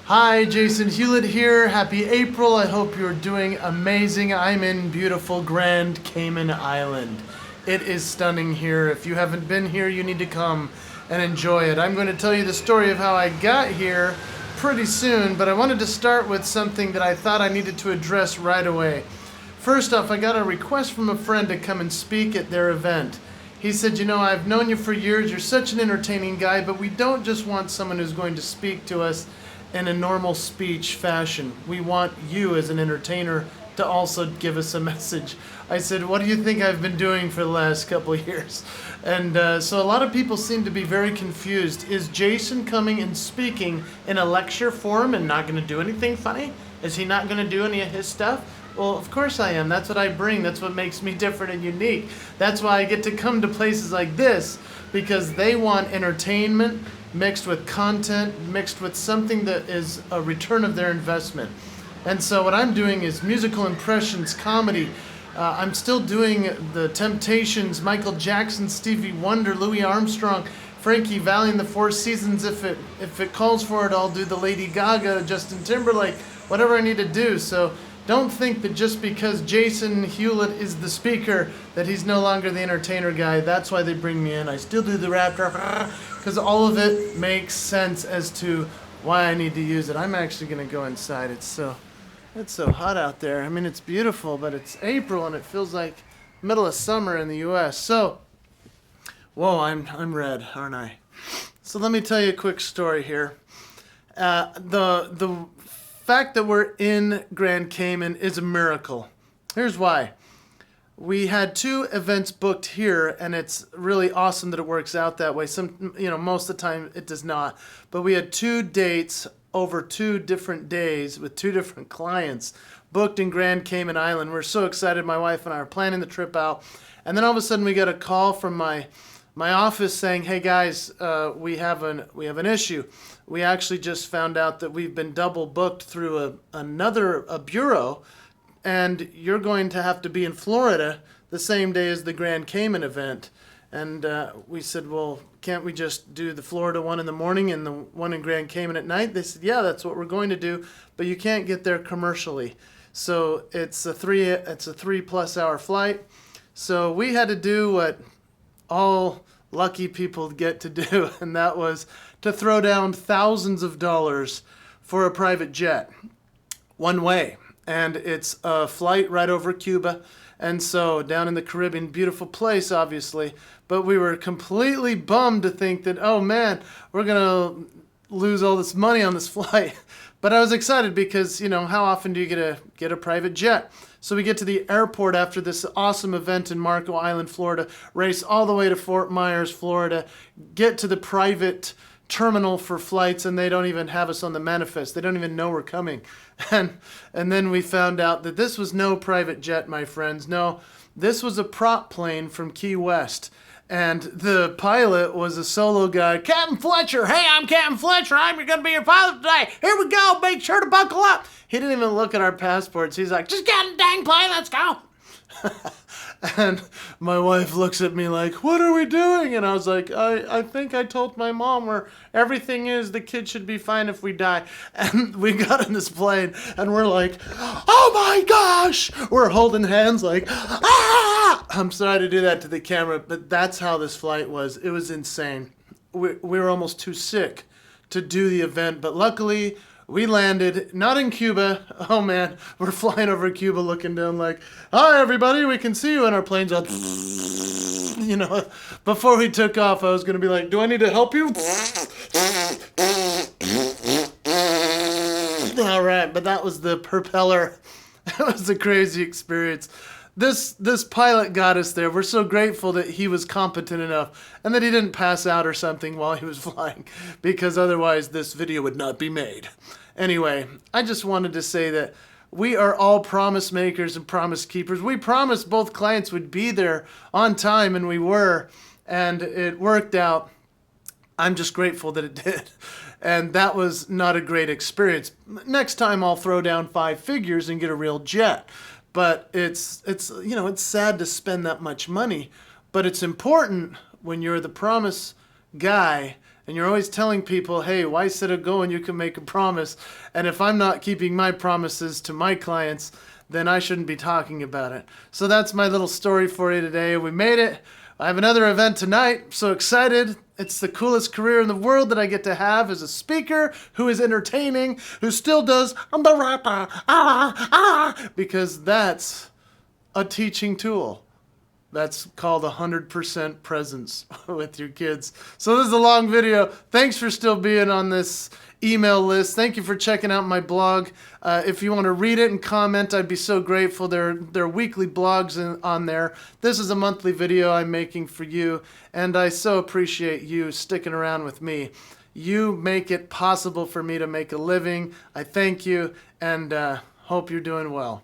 Hi, Jason Hewlett here. Happy April. I hope you're doing amazing. I'm in beautiful Grand Cayman Island. It is stunning here. If you haven't been here, you need to come and enjoy it. I'm going to tell you the story of how I got here pretty soon, but I wanted to start with something that I thought I needed to address right away. First off, I got a request from a friend to come and speak at their event. He said, I've known you for years. You're such an entertaining guy, but we don't just want someone who's going to speak to us in a normal speech fashion. We want you as an entertainer to also give us a message. I said, what do you think I've been doing for the last couple of years? And so a lot of people seem to be very confused. Is Jason coming and speaking in a lecture form and not going to do anything funny? Is he not going to do any of his stuff? Well, of course I am. That's what I bring. That's what makes me different and unique. That's why I get to come to places like this, because they want entertainment mixed with content, mixed with something that is a return of their investment. And so what I'm doing is musical impressions, comedy. I'm still doing the Temptations, Michael Jackson, Stevie Wonder, Louis Armstrong, Frankie Valli and the Four Seasons. If it calls for it, I'll do the Lady Gaga, Justin Timberlake, whatever I need to do. So don't think that just because Jason Hewlett is the speaker that he's no longer the entertainer guy. That's why they bring me in. I still do the rap, because all of it makes sense as to why I need to use it. I'm actually going to go inside. It's so hot out there. I mean, it's beautiful, but it's April and it feels like middle of summer in the U.S. So, whoa, I'm red, aren't I? So let me tell you a quick story here. The fact that we're in Grand Cayman is a miracle. Here's why. We had 2 events booked here, and it's really awesome that it works out that way. Most of the time it does not. But we had 2 dates over 2 different days with 2 different clients booked in Grand Cayman Island. We're so excited. My wife and I are planning the trip out. And then all of a sudden we got a call from my office saying, hey guys, we have an issue. We actually just found out that we've been double booked through a bureau, and you're going to have to be in Florida the same day as the Grand Cayman event. And we said, well, can't we just do the Florida one in the morning and the one in Grand Cayman at night? They said, yeah, that's what we're going to do, but you can't get there commercially. So it's a 3+ hour flight. So we had to do what all lucky people get to do, and that was to throw down thousands of dollars for a private jet, one way. And it's a flight right over Cuba, and so down in the Caribbean, beautiful place, obviously, but we were completely bummed to think that, oh man, we're gonna lose all this money on this flight. But I was excited because, how often do you get a private jet? So we get to the airport after this awesome event in Marco Island, Florida, race all the way to Fort Myers, Florida, get to the private terminal for flights, and they don't even have us on the manifest. They don't even know we're coming. And then we found out that this was no private jet, my friends. No, this was a prop plane from Key West. And the pilot was a solo guy. Captain Fletcher, hey, I'm Captain Fletcher. I'm going to be your pilot today. Here we go. Make sure to buckle up. He didn't even look at our passports. He's like, just get in the dang plane. Let's go. And my wife looks at me like, what are we doing? And I was like, I think I told my mom where everything is, the kid should be fine if we die. And we got in this plane and we're like, oh my gosh, we're holding hands like, ah! I'm sorry to do that to the camera, but that's how this flight was. It was insane. We were almost too sick to do the event, but luckily we landed, not in Cuba. Oh man, we're flying over Cuba looking down like, hi everybody, we can see you. And our plane's all, before we took off, I was going to be like, do I need to help you? All right, but that was the propeller. It was a crazy experience. This pilot got us there. We're so grateful that he was competent enough and that he didn't pass out or something while he was flying, because otherwise this video would not be made. Anyway, I just wanted to say that we are all promise makers and promise keepers. We promised both clients would be there on time, and we were, and it worked out. I'm just grateful that it did. And that was not a great experience. Next time I'll throw down 5 figures and get a real jet. But it's sad to spend that much money, but it's important when you're the promise guy And you're always telling people, hey, why set a goal when you can make a promise? And if I'm not keeping my promises to my clients, then I shouldn't be talking about it. So that's my little story for you today. We made it. I have another event tonight. I'm so excited. It's the coolest career in the world that I get to have as a speaker who is entertaining, who still does the rapper, because that's a teaching tool. That's called 100% presence with your kids. So this is a long video. Thanks for still being on this email list. Thank you for checking out my blog. If you want to read it and comment, I'd be so grateful. There are weekly blogs on there. This is a monthly video I'm making for you, and I so appreciate you sticking around with me. You make it possible for me to make a living. I thank you, and hope you're doing well.